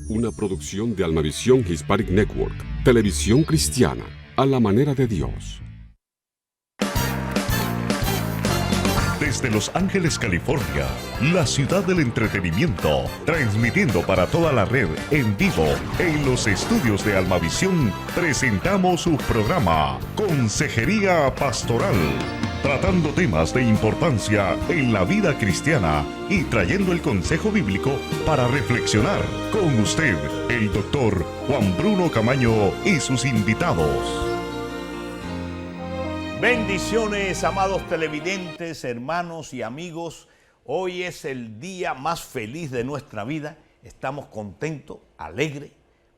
Una producción de Almavisión Hispanic Network, televisión cristiana, a la manera de Dios. Desde Los Ángeles, California, la ciudad del entretenimiento, transmitiendo para toda la red en vivo en los estudios de Almavisión, presentamos su programa Consejería Pastoral, tratando temas de importancia en la vida cristiana y trayendo el consejo bíblico para reflexionar. Con usted, el doctor Juan Bruno Camaño y sus invitados. Bendiciones, amados televidentes, hermanos y amigos. Hoy es el día más feliz de nuestra vida. Estamos contentos, alegres,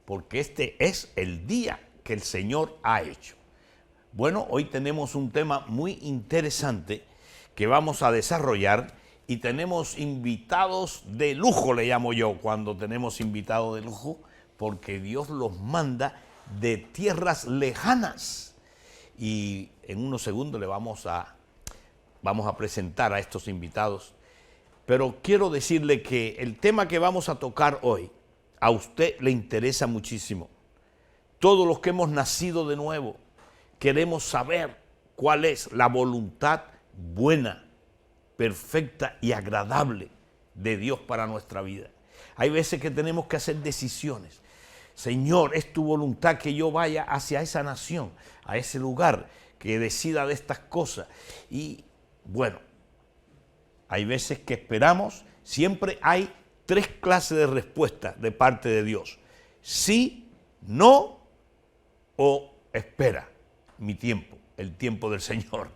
porque este es el día que el Señor ha hecho. Bueno, hoy tenemos un tema muy interesante que vamos a desarrollar y tenemos invitados de lujo, le llamo yo, cuando tenemos invitados de lujo, porque Dios los manda de tierras lejanas. Y en unos segundos le vamos a presentar a estos invitados. Pero quiero decirle que el tema que vamos a tocar hoy a usted le interesa muchísimo. Todos los que hemos nacido de nuevo queremos saber cuál es la voluntad buena, perfecta y agradable de Dios para nuestra vida. Hay veces que tenemos que hacer decisiones. Señor, es tu voluntad que yo vaya hacia esa nación, a ese lugar, que decida de estas cosas. Y bueno, hay veces que esperamos, siempre hay tres clases de respuestas de parte de Dios. Sí, no o espera mi tiempo, el tiempo del Señor.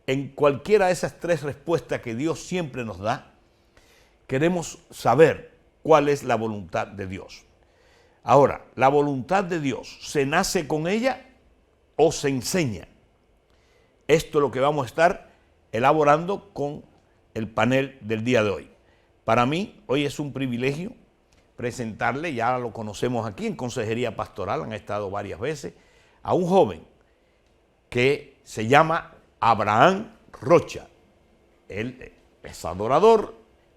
En cualquiera de esas tres respuestas que Dios siempre nos da, queremos saber cuál es la voluntad de Dios. Ahora, la voluntad de Dios, ¿se nace con ella o se enseña? Esto es lo que vamos a estar elaborando con el panel del día de hoy. Para mí, hoy es un privilegio presentarle, ya lo conocemos aquí en Consejería Pastoral, han estado varias veces, a un joven que se llama Abraham Rocha. Él es adorador,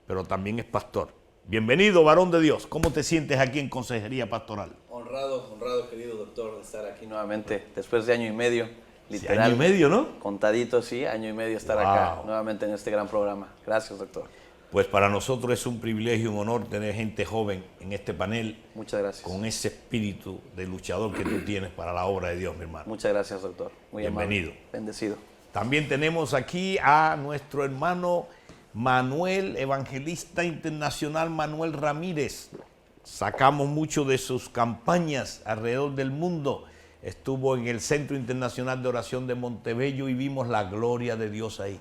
pero también es pastor. Bienvenido, varón de Dios. ¿Cómo te sientes aquí en Consejería Pastoral? Honrado, querido doctor, de estar aquí nuevamente, después de año y medio, literal. Sí, año y medio, ¿no? Contadito, sí, año y medio estar acá nuevamente en este gran programa. Gracias, doctor. Pues para nosotros es un privilegio y un honor tener gente joven en este panel. Muchas gracias. Con ese espíritu de luchador que tú tienes para la obra de Dios, mi hermano. Muchas gracias, doctor. Muy bienvenido. Amable. Bendecido. También tenemos aquí a nuestro hermano Manuel, evangelista internacional Manuel Ramírez. Sacamos mucho de sus campañas alrededor del mundo. Estuvo en el Centro Internacional de Oración de Montebello y vimos la gloria de Dios ahí.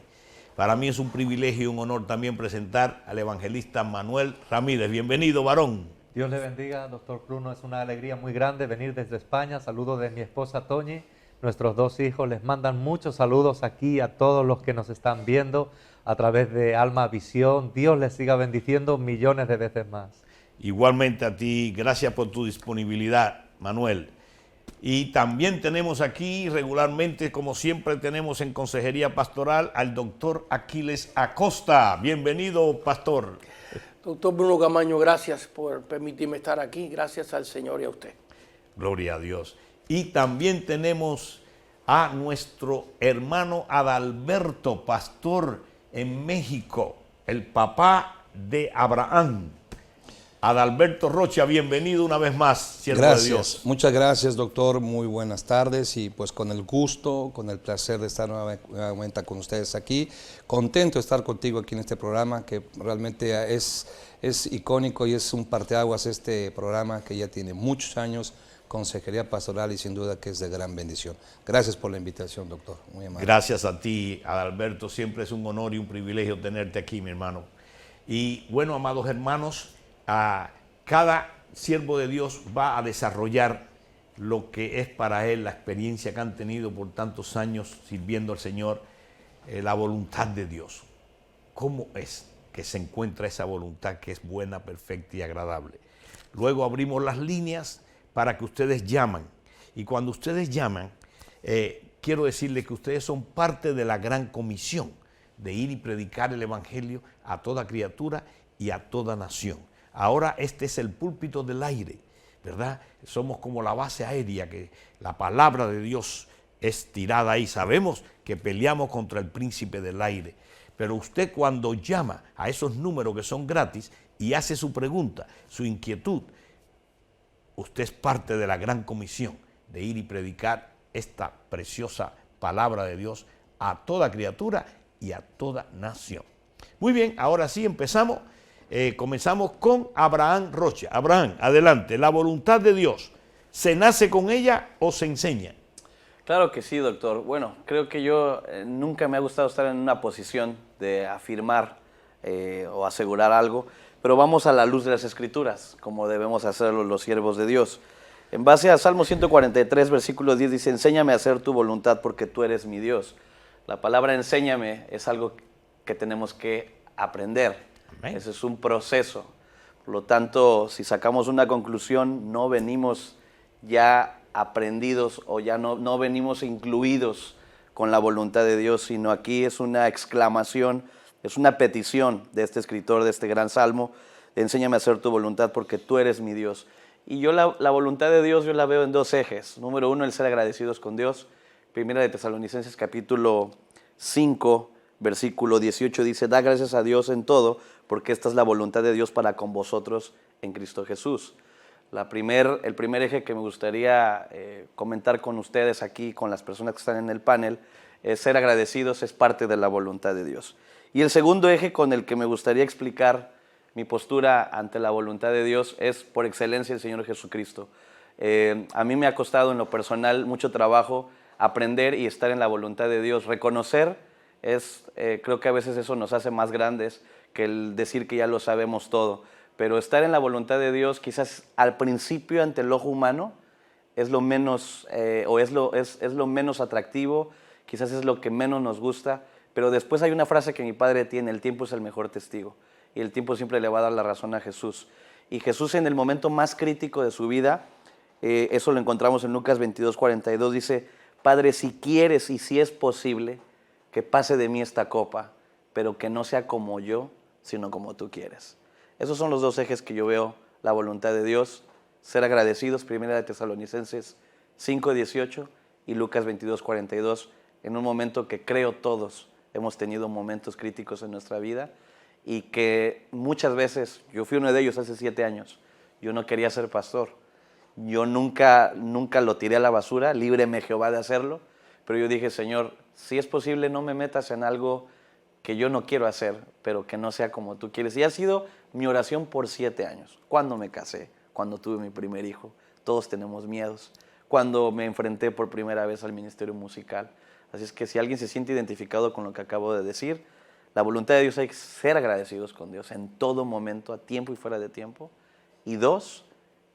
Para mí es un privilegio y un honor también presentar al evangelista Manuel Ramírez. Bienvenido, varón. Dios le bendiga, doctor Bruno. Es una alegría muy grande venir desde España. Saludos de mi esposa Toñi. Nuestros dos hijos les mandan muchos saludos aquí a todos los que nos están viendo a través de Almavisión. Dios les siga bendiciendo millones de veces más. Igualmente a ti, gracias por tu disponibilidad, Manuel. Y también tenemos aquí regularmente, como siempre tenemos en Consejería Pastoral, al doctor Aquiles Acosta. Bienvenido, pastor. Doctor Bruno Camaño, gracias por permitirme estar aquí. Gracias al Señor y a usted. Gloria a Dios. Y también tenemos a nuestro hermano Adalberto, pastor en México, el papá de Abraham. Adalberto Rocha, bienvenido una vez más, siervo de Dios. Muchas gracias, doctor. Muy buenas tardes y pues con el gusto, con el placer de estar nuevamente con ustedes aquí. Contento de estar contigo aquí en este programa que realmente es icónico y es un parteaguas este programa que ya tiene muchos años, Consejería Pastoral, y sin duda que es de gran bendición. Gracias por la invitación, doctor. Muy amable. Gracias a ti, Adalberto. Siempre es un honor y un privilegio tenerte aquí, mi hermano. Y bueno, amados hermanos, cada siervo de Dios va a desarrollar lo que es para él la experiencia que han tenido por tantos años sirviendo al Señor, la voluntad de Dios. ¿Cómo es que se encuentra esa voluntad que es buena, perfecta y agradable? Luego abrimos las líneas para que ustedes llamen. Y cuando ustedes llaman, quiero decirles que ustedes son parte de la gran comisión de ir y predicar el Evangelio a toda criatura y a toda nación. Ahora este es el púlpito del aire, ¿verdad? Somos como la base aérea, que la palabra de Dios es tirada ahí. Sabemos que peleamos contra el príncipe del aire, pero usted cuando llama a esos números que son gratis y hace su pregunta, su inquietud, usted es parte de la gran comisión de ir y predicar esta preciosa palabra de Dios a toda criatura y a toda nación. Muy bien, ahora sí empezamos. Comenzamos con Abraham Rocha. Abraham, adelante. La voluntad de Dios, ¿se nace con ella o se enseña? Claro que sí, doctor. Bueno, creo que yo nunca me ha gustado estar en una posición de afirmar o asegurar algo, pero vamos a la luz de las Escrituras, como debemos hacerlo los siervos de Dios. En base a Salmo 143, versículo 10, dice, enséñame a hacer tu voluntad porque tú eres mi Dios. La palabra enséñame es algo que tenemos que aprender. Amén. Ese es un proceso. Por lo tanto, si sacamos una conclusión, no venimos ya aprendidos o ya no venimos incluidos con la voluntad de Dios, sino aquí es una exclamación, es una petición de este escritor, de este gran salmo, de enséñame a hacer tu voluntad porque tú eres mi Dios. Y yo la voluntad de Dios yo la veo en dos ejes. Número uno, el ser agradecidos con Dios. Primera de Tesalonicenses capítulo 5, versículo 18 dice, da gracias a Dios en todo, porque esta es la voluntad de Dios para con vosotros en Cristo Jesús. El primer eje que me gustaría comentar con ustedes aquí, con las personas que están en el panel, es ser agradecidos, es parte de la voluntad de Dios. Y el segundo eje con el que me gustaría explicar mi postura ante la voluntad de Dios es por excelencia el Señor Jesucristo. A mí me ha costado en lo personal mucho trabajo aprender y estar en la voluntad de Dios. Reconocer creo que a veces eso nos hace más grandes que el decir que ya lo sabemos todo. Pero estar en la voluntad de Dios quizás al principio ante el ojo humano es lo menos, es lo menos atractivo, quizás es lo que menos nos gusta, pero después hay una frase que mi padre tiene, el tiempo es el mejor testigo, y el tiempo siempre le va a dar la razón a Jesús. Y Jesús en el momento más crítico de su vida, eso lo encontramos en Lucas 22:42, dice, Padre, si quieres y si es posible, que pase de mí esta copa, pero que no sea como yo, sino como tú quieres. Esos son los dos ejes que yo veo la voluntad de Dios, ser agradecidos, Primera de Tesalonicenses 5:18 y Lucas 22:42, en un momento que creo todos hemos tenido momentos críticos en nuestra vida y que muchas veces, yo fui uno de ellos hace 7 años, yo no quería ser pastor, yo nunca lo tiré a la basura, líbreme Jehová de hacerlo, pero yo dije, Señor, si es posible no me metas en algo que yo no quiero hacer, pero que no sea como tú quieres. Y ha sido mi oración por 7 años. Cuando me casé, cuando tuve mi primer hijo, todos tenemos miedos. Cuando me enfrenté por primera vez al ministerio musical. Así es que si alguien se siente identificado con lo que acabo de decir, la voluntad de Dios hay que ser agradecidos con Dios en todo momento, a tiempo y fuera de tiempo. Y 2,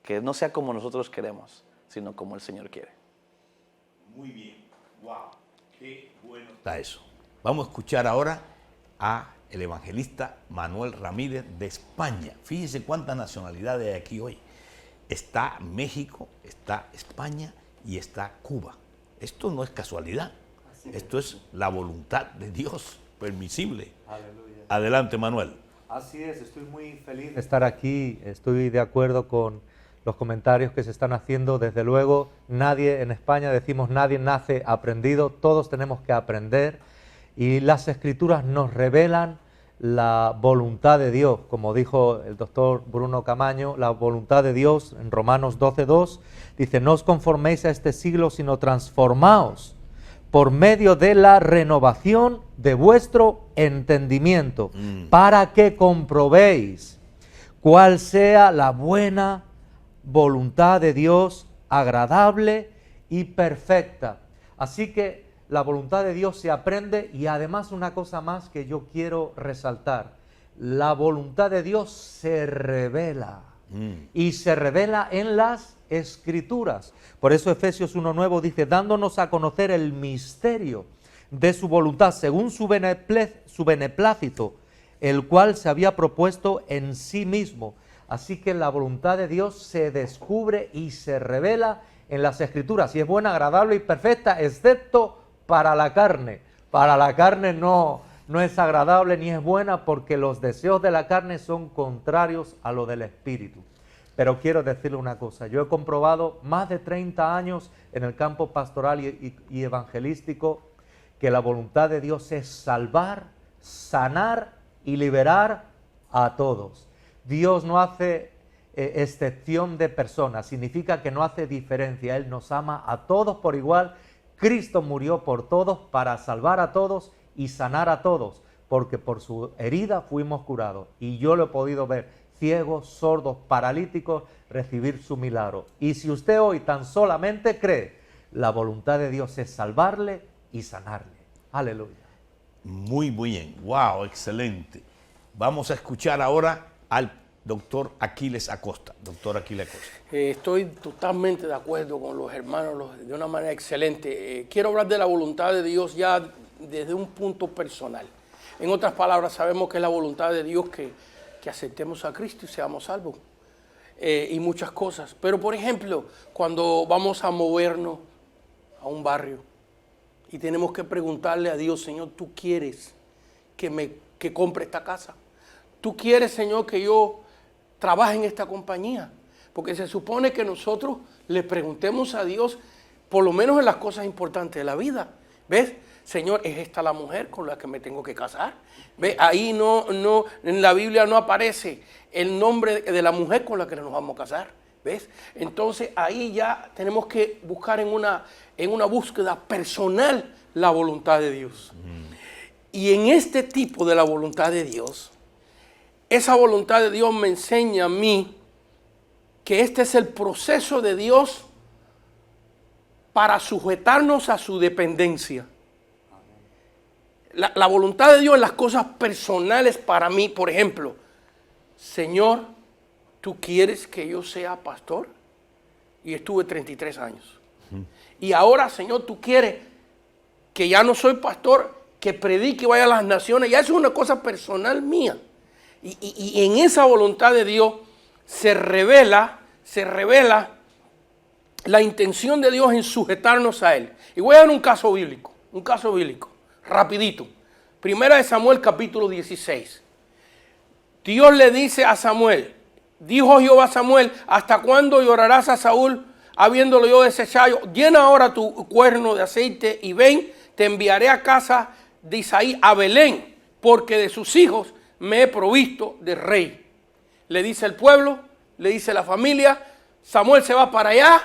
que no sea como nosotros queremos, sino como el Señor quiere. Muy bien. Wow. Qué bueno está eso. Vamos a escuchar ahora a el evangelista Manuel Ramírez de España. Fíjese cuántas nacionalidades hay aquí hoy. Está México, está España y está Cuba. Esto no es casualidad. Esto es la voluntad de Dios permisible. Aleluya. Adelante, Manuel. Así es, estoy muy feliz de estar aquí. Estoy de acuerdo con los comentarios que se están haciendo. Desde luego, nadie en España, decimos, nadie nace aprendido. Todos tenemos que aprender. Y las Escrituras nos revelan la voluntad de Dios, como dijo el doctor Bruno Camaño, la voluntad de Dios en Romanos 12:2, dice, no os conforméis a este siglo, sino transformaos por medio de la renovación de vuestro entendimiento, para que comprobéis cuál sea la buena voluntad de Dios, agradable y perfecta. Así que la voluntad de Dios se aprende y además una cosa más que yo quiero resaltar. La voluntad de Dios se revela y se revela en las Escrituras. Por eso Efesios 1:9 dice, dándonos a conocer el misterio de su voluntad según su beneplácito, el cual se había propuesto en sí mismo. Así que la voluntad de Dios se descubre y se revela en las Escrituras y es buena, agradable y perfecta, excepto para la carne. Para la carne no no es agradable ni es buena, porque los deseos de la carne son contrarios a lo del Espíritu. Pero quiero decirle una cosa, yo he comprobado más de 30 años en el campo pastoral y evangelístico que la voluntad de Dios es salvar, sanar y liberar a todos. Dios no hace excepción de personas, significa que no hace diferencia. Él nos ama a todos por igual. Cristo murió por todos para salvar a todos y sanar a todos, porque por su herida fuimos curados. Y yo lo he podido ver, ciegos, sordos, paralíticos, recibir su milagro. Y si usted hoy tan solamente cree, la voluntad de Dios es salvarle y sanarle. Aleluya. Muy bien, wow, excelente. Vamos a escuchar ahora al doctor Aquiles Acosta. Doctor Aquiles Acosta. Estoy totalmente de acuerdo con los hermanos de una manera excelente. Quiero hablar de la voluntad de Dios ya desde un punto personal. En otras palabras, sabemos que es la voluntad de Dios que aceptemos a Cristo y seamos salvos. Y muchas cosas. Pero, por ejemplo, cuando vamos a movernos a un barrio y tenemos que preguntarle a Dios, Señor, ¿tú quieres que compre esta casa? ¿Tú quieres, Señor, que yo trabaje en esta compañía? Porque se supone que nosotros le preguntemos a Dios, por lo menos en las cosas importantes de la vida. ¿Ves? Señor, ¿es esta la mujer con la que me tengo que casar? ¿Ves? Ahí no, en la Biblia no aparece el nombre de la mujer con la que nos vamos a casar. ¿Ves? Entonces ahí ya tenemos que buscar en una búsqueda personal la voluntad de Dios. Y en este tipo de la voluntad de Dios, esa voluntad de Dios me enseña a mí que este es el proceso de Dios para sujetarnos a su dependencia. La voluntad de Dios en las cosas personales para mí, por ejemplo, Señor, ¿tú quieres que yo sea pastor? Y estuve 33 años. Y ahora, Señor, ¿tú quieres que ya no soy pastor, que predique y vaya a las naciones? Ya eso es una cosa personal mía. Y en esa voluntad de Dios se revela la intención de Dios en sujetarnos a Él. Y voy a dar un caso bíblico, rapidito. Primera de Samuel, capítulo 16. Dios le dice a Samuel, dijo Jehová a Samuel, ¿hasta cuándo llorarás a Saúl, habiéndolo yo desechado? Llena ahora tu cuerno de aceite y ven, te enviaré a casa de Isaí a Belén, porque de sus hijos me he provisto de rey. Le dice el pueblo, le dice la familia, Samuel se va para allá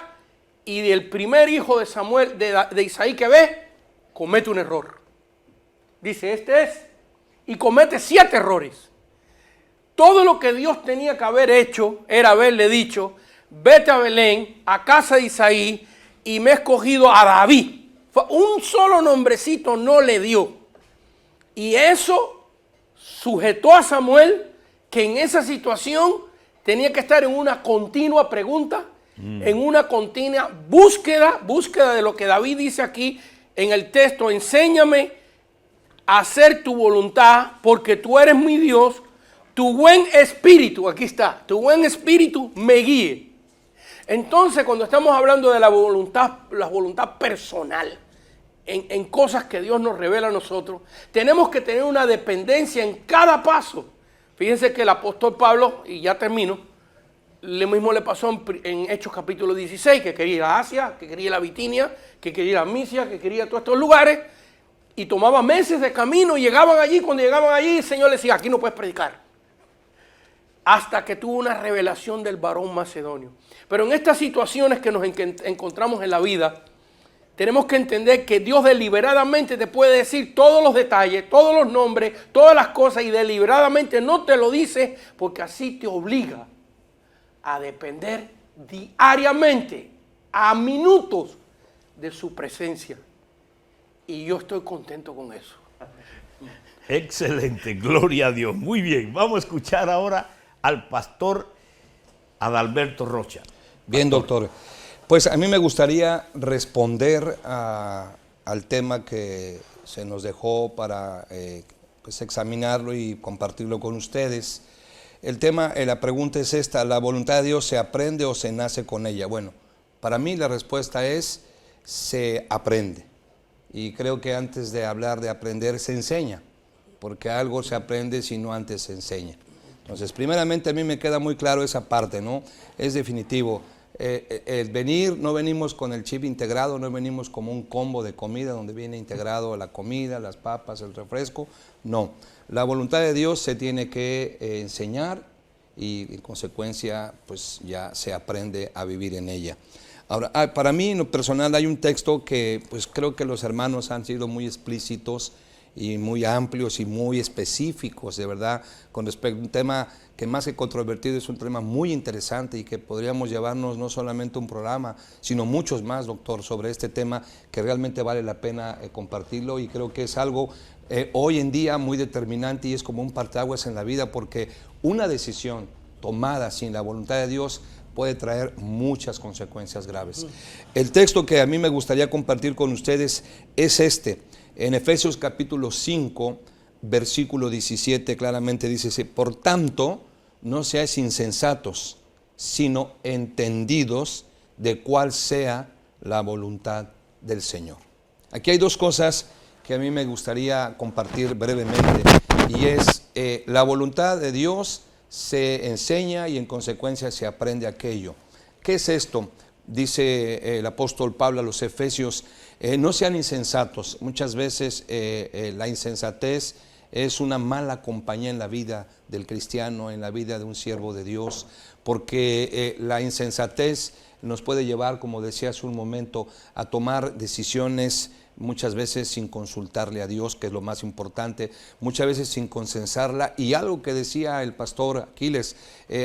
y del primer hijo de Samuel, de Isaí que ve, comete un error. Dice, este es, y comete 7 errores. Todo lo que Dios tenía que haber hecho era haberle dicho, vete a Belén, a casa de Isaí, y me he escogido a David. Un solo nombrecito no le dio. Y eso sujetó a Samuel, que en esa situación tenía que estar en una continua pregunta, en una continua búsqueda de lo que David dice aquí en el texto, enséñame a hacer tu voluntad, porque tú eres mi Dios, tu buen espíritu, aquí está, tu buen espíritu me guíe. Entonces, cuando estamos hablando de la voluntad personal, en cosas que Dios nos revela a nosotros, tenemos que tener una dependencia en cada paso. Fíjense que el apóstol Pablo, y ya termino, lo mismo le pasó en Hechos capítulo 16, que quería ir a Asia, que quería ir a Bitinia, que quería ir a Misia, que quería ir a todos estos lugares, y tomaba meses de camino, y llegaban allí, cuando llegaban allí, el Señor le decía, aquí no puedes predicar. Hasta que tuvo una revelación del varón macedonio. Pero en estas situaciones que nos encontramos en la vida, tenemos que entender que Dios deliberadamente te puede decir todos los detalles, todos los nombres, todas las cosas, y deliberadamente no te lo dice porque así te obliga a depender diariamente, a minutos de su presencia. Y yo estoy contento con eso. Excelente, gloria a Dios. Muy bien, vamos a escuchar ahora al pastor Adalberto Rocha. Bien, doctor. Pues a mí me gustaría responder al tema que se nos dejó para pues examinarlo y compartirlo con ustedes. El tema, la pregunta es esta: ¿la voluntad de Dios se aprende o se nace con ella? Bueno, para mí la respuesta es se aprende. Y creo que antes de hablar de aprender se enseña. porque algo se aprende si no antes se enseña. Entonces, primeramente a mí me queda muy claro esa parte, ¿no? Es definitivo. El venir, no venimos con el chip integrado, no venimos como un combo de comida donde viene integrado la comida, las papas, el refresco. No, la voluntad de Dios se tiene que enseñar y en consecuencia pues ya se aprende a vivir en ella. Ahora, para mí en lo personal hay un texto que pues creo que los hermanos han sido muy explícitos y muy amplios y muy específicos, de verdad, con respecto a un tema que más que controvertido es un tema muy interesante y que podríamos llevarnos no solamente un programa, sino muchos más, doctor, sobre este tema que realmente vale la pena compartirlo, y creo que es algo hoy en día muy determinante y es como un parteaguas en la vida, porque una decisión tomada sin la voluntad de Dios puede traer muchas consecuencias graves. El texto que a mí me gustaría compartir con ustedes es este. En Efesios capítulo 5, versículo 17, claramente dice: por tanto, no seáis insensatos, sino entendidos de cuál sea la voluntad del Señor. Aquí hay dos cosas que a mí me gustaría compartir brevemente, y es la voluntad de Dios se enseña y en consecuencia se aprende aquello. ¿Qué es esto? Dice el apóstol Pablo a los Efesios, no sean insensatos. Muchas veces la insensatez es una mala compañía en la vida del cristiano, en la vida de un siervo de Dios, porque la insensatez nos puede llevar, como decía hace un momento, a tomar decisiones muchas veces sin consultarle a Dios, que es lo más importante, muchas veces sin consensarla, y algo que decía el pastor Aquiles,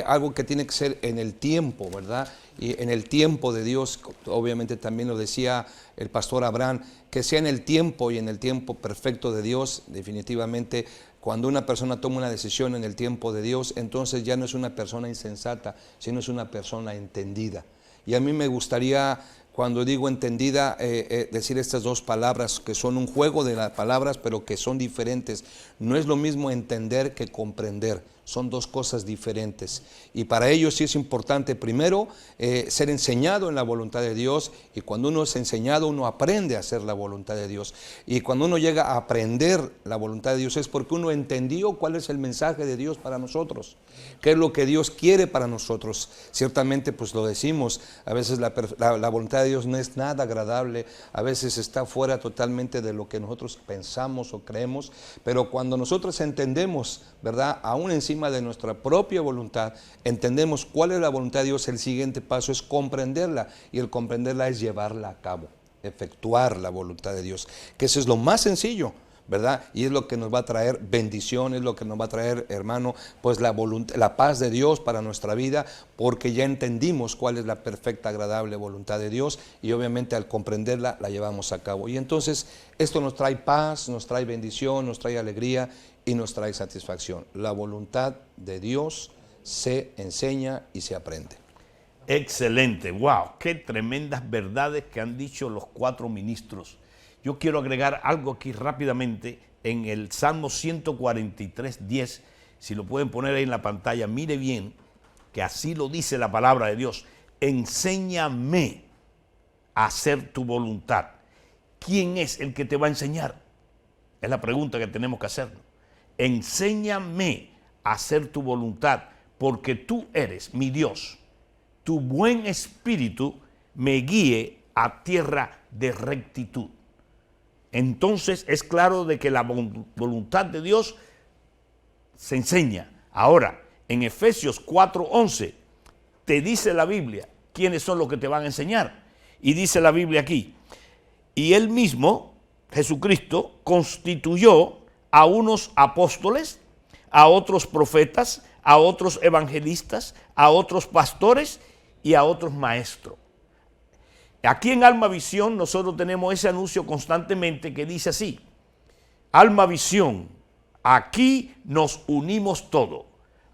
algo que tiene que ser en el tiempo, ¿verdad? Y en el tiempo de Dios, obviamente también lo decía el pastor Abraham, que sea en el tiempo y en el tiempo perfecto de Dios. Definitivamente, cuando una persona toma una decisión en el tiempo de Dios, entonces ya no es una persona insensata, sino es una persona entendida. Y a mí me gustaría, cuando digo entendida, decir estas dos palabras, que son un juego de las palabras, pero que son diferentes. No es lo mismo entender que comprender. Son dos cosas diferentes. Y para ello sí es importante, primero, ser enseñado en la voluntad de Dios. Y cuando uno es enseñado, uno aprende a hacer la voluntad de Dios. Y cuando uno llega a aprender la voluntad de Dios, es porque uno entendió cuál es el mensaje de Dios para nosotros. ¿Qué es lo que Dios quiere para nosotros? Ciertamente, pues lo decimos, a veces la voluntad de Dios no es nada agradable, a veces está fuera totalmente de lo que nosotros pensamos o creemos, pero cuando nosotros entendemos, ¿verdad?, aún encima de nuestra propia voluntad, entendemos cuál es la voluntad de Dios, el siguiente paso es comprenderla, y el comprenderla es llevarla a cabo, efectuar la voluntad de Dios, que eso es lo más sencillo, ¿verdad? Y es lo que nos va a traer bendición, es lo que nos va a traer, hermano, pues la paz de Dios para nuestra vida, porque ya entendimos cuál es la perfecta, agradable voluntad de Dios, y obviamente al comprenderla la llevamos a cabo. Y entonces esto nos trae paz, nos trae bendición, nos trae alegría y nos trae satisfacción. La voluntad de Dios se enseña y se aprende. Excelente, wow, qué tremendas verdades que han dicho los cuatro ministros. Yo quiero agregar algo aquí rápidamente en el Salmo 143, 10, si lo pueden poner ahí en la pantalla, mire bien, que así lo dice la palabra de Dios: enséñame a hacer tu voluntad. ¿Quién es el que te va a enseñar? Es la pregunta que tenemos que hacernos. Enséñame a hacer tu voluntad, porque tú eres mi Dios. Tu buen espíritu me guíe a tierra de rectitud. Entonces es claro de que la voluntad de Dios se enseña. Ahora, en Efesios 4:11, te dice la Biblia quiénes son los que te van a enseñar. Y dice la Biblia aquí: y él mismo, Jesucristo, constituyó a unos apóstoles, a otros profetas, a otros evangelistas, a otros pastores y a otros maestros. Aquí en Alma Visión nosotros tenemos ese anuncio constantemente que dice así: Alma Visión, aquí nos unimos todos,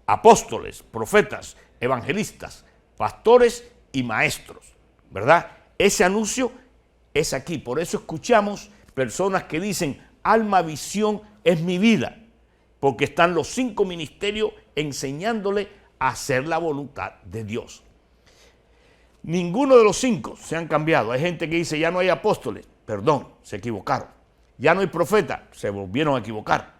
apóstoles, profetas, evangelistas, pastores y maestros, ¿verdad? Ese anuncio es aquí, por eso escuchamos personas que dicen: Alma Visión es mi vida, porque están los 5 ministerios enseñándole a hacer la voluntad de Dios. Ninguno de los 5 se han cambiado. Hay gente que dice: ya no hay apóstoles. Perdón, se equivocaron. Ya no hay profetas. Se volvieron a equivocar.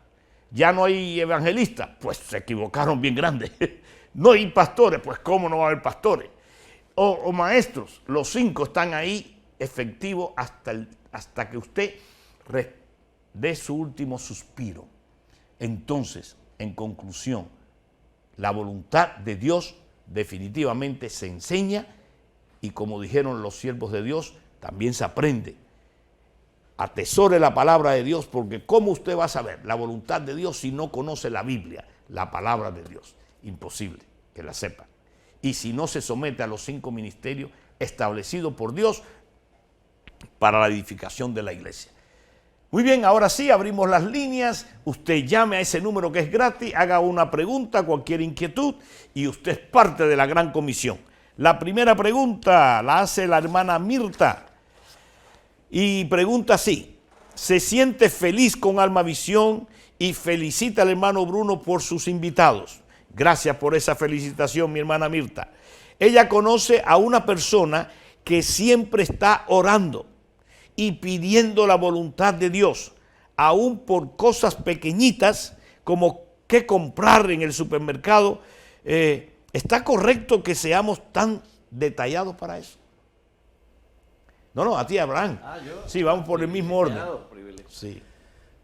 ya no hay evangelistas, pues se equivocaron bien grande. No hay pastores, pues cómo no va a haber pastores. O maestros, los 5 están ahí efectivos hasta que usted dé su último suspiro. Entonces, en conclusión, la voluntad de Dios definitivamente se enseña y, como dijeron los siervos de Dios, también se aprende. Atesore la palabra de Dios, porque ¿cómo usted va a saber la voluntad de Dios si no conoce la Biblia, la palabra de Dios? Imposible que la sepa. Y si no se somete a los 5 ministerios establecidos por Dios para la edificación de la iglesia. Muy bien, ahora sí, abrimos las líneas. Usted llame a ese número que es gratis, haga una pregunta, cualquier inquietud, y usted es parte de la gran comisión. La primera pregunta la hace la hermana Mirta. Y pregunta así: ¿se siente feliz con Almavisión? Y felicita al hermano Bruno por sus invitados. Gracias por esa felicitación, mi hermana Mirta. Ella conoce a una persona que siempre está orando y pidiendo la voluntad de Dios, aún por cosas pequeñitas como qué comprar en el supermercado. ¿Está correcto que seamos tan detallados para eso? No, a ti, Abraham. Sí, vamos por el mismo orden. Sí.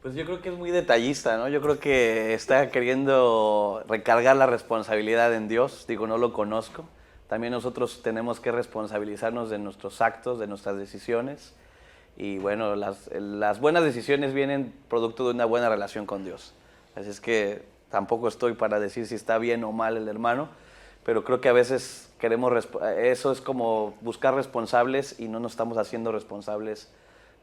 Pues yo creo que es muy detallista, ¿no? Yo creo que está queriendo recargar la responsabilidad en Dios. Digo, no lo conozco. También nosotros tenemos que responsabilizarnos de nuestros actos, de nuestras decisiones. Y bueno, las buenas decisiones vienen producto de una buena relación con Dios. Así es que tampoco estoy para decir si está bien o mal el hermano, pero creo que a veces eso es como buscar responsables y no nos estamos haciendo responsables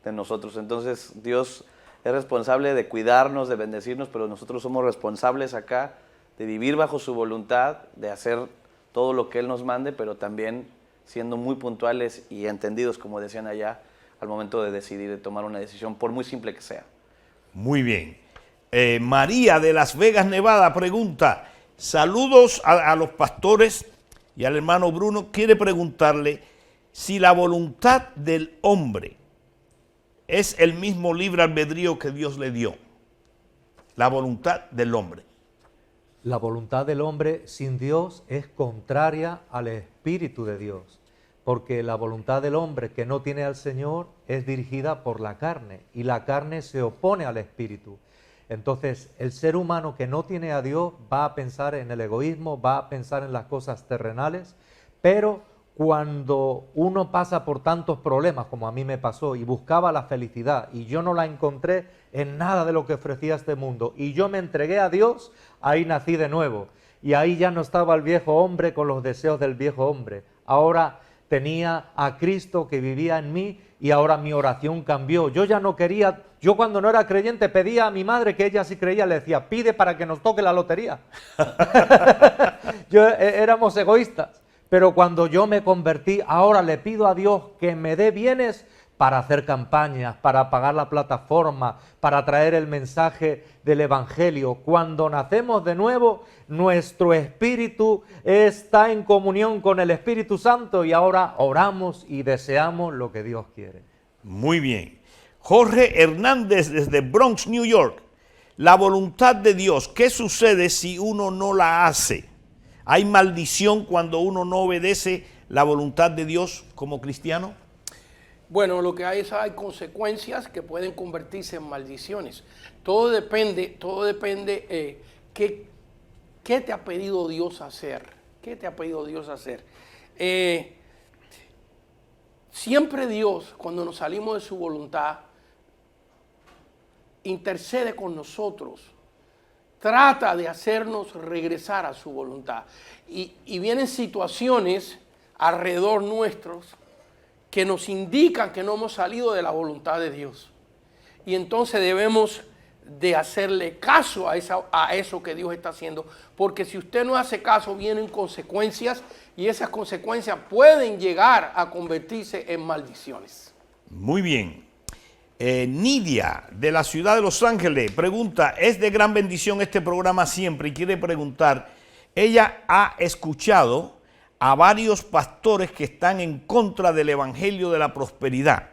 de nosotros. Entonces Dios es responsable de cuidarnos, de bendecirnos, pero nosotros somos responsables acá de vivir bajo su voluntad, de hacer todo lo que Él nos mande, pero también siendo muy puntuales y entendidos, como decían allá, al momento de decidir, de tomar una decisión, por muy simple que sea. Muy bien. María de Las Vegas, Nevada, pregunta: saludos a los pastores y al hermano Bruno. Quiere preguntarle si la voluntad del hombre es el mismo libre albedrío que Dios le dio. La voluntad del hombre. La voluntad del hombre sin Dios es contraria al Espíritu de Dios, porque la voluntad del hombre que no tiene al Señor es dirigida por la carne, y la carne se opone al Espíritu. Entonces, el ser humano que no tiene a Dios va a pensar en el egoísmo, va a pensar en las cosas terrenales, pero cuando uno pasa por tantos problemas como a mí me pasó y buscaba la felicidad y yo no la encontré en nada de lo que ofrecía este mundo y yo me entregué a Dios, ahí nací de nuevo y ahí ya no estaba el viejo hombre con los deseos del viejo hombre. Ahora tenía a Cristo que vivía en mí y ahora mi oración cambió. Yo ya no quería, yo cuando no era creyente pedía a mi madre, que ella sí creía, le decía: pide para que nos toque la lotería. Éramos egoístas. Pero cuando yo me convertí, ahora le pido a Dios que me dé bienes para hacer campañas, para pagar la plataforma, para traer el mensaje del Evangelio. Cuando nacemos de nuevo, nuestro espíritu está en comunión con el Espíritu Santo y ahora oramos y deseamos lo que Dios quiere. Muy bien. Jorge Hernández desde Bronx, New York. La voluntad de Dios, ¿qué sucede si uno no la hace? ¿Hay maldición cuando uno no obedece la voluntad de Dios como cristiano? Bueno, lo que hay consecuencias que pueden convertirse en maldiciones. Todo depende qué te ha pedido Dios hacer. ¿Qué te ha pedido Dios hacer? Siempre Dios, cuando nos salimos de su voluntad, intercede con nosotros. Trata de hacernos regresar a su voluntad. Y vienen situaciones alrededor nuestros que nos indican que no hemos salido de la voluntad de Dios. Y entonces debemos de hacerle caso a eso que Dios está haciendo. Porque si usted no hace caso, vienen consecuencias y esas consecuencias pueden llegar a convertirse en maldiciones. Muy bien. Nidia, de la ciudad de Los Ángeles, pregunta: es de gran bendición este programa siempre, y quiere preguntar, ella ha escuchado a varios pastores que están en contra del evangelio de la prosperidad.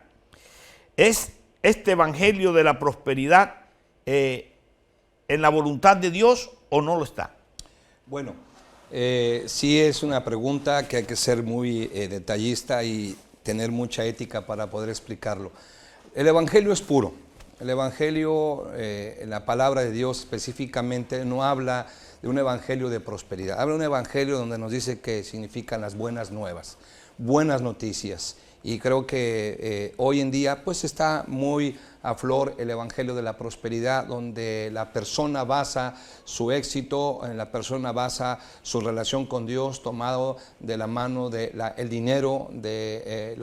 ¿Es este evangelio de la prosperidad es en la voluntad de Dios o no lo está? Bueno, sí es una pregunta que hay que ser muy detallista y tener mucha ética para poder explicarlo. El Evangelio es puro. El Evangelio, la palabra de Dios específicamente, no habla de un Evangelio de prosperidad. Habla de un Evangelio donde nos dice que significan las buenas nuevas, buenas noticias. Y creo que hoy en día pues está muy a flor el Evangelio de la prosperidad, donde la persona basa su éxito, la persona basa su relación con Dios tomado de la mano del dinero, de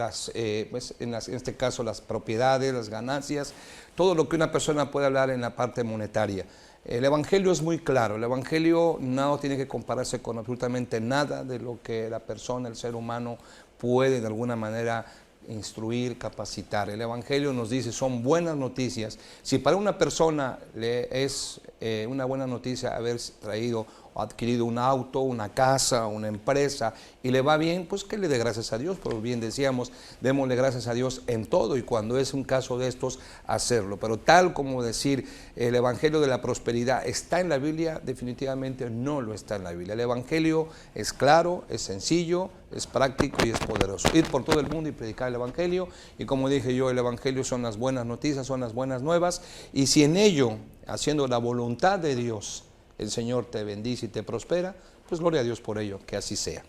en este caso las propiedades, las ganancias, todo lo que una persona puede hablar en la parte monetaria. El Evangelio es muy claro, el Evangelio no tiene que compararse con absolutamente nada de lo que la persona, el ser humano puede de alguna manera instruir, capacitar. El Evangelio nos dice, son buenas noticias. Si para una persona le es una buena noticia haber traído o adquirido un auto, una casa, una empresa y le va bien, pues que le dé gracias a Dios. Pero bien decíamos, démosle gracias a Dios en todo y cuando es un caso de estos, hacerlo. Pero tal como decir el Evangelio de la prosperidad está en la Biblia, definitivamente no lo está en la Biblia. El Evangelio es claro, es sencillo, es práctico y es poderoso. Ir por todo el mundo y predicar el Evangelio, y como dije yo, el Evangelio son las buenas noticias, son las buenas nuevas, y si en ello, haciendo la voluntad de Dios, el Señor te bendice y te prospera, pues gloria a Dios por ello, que así sea.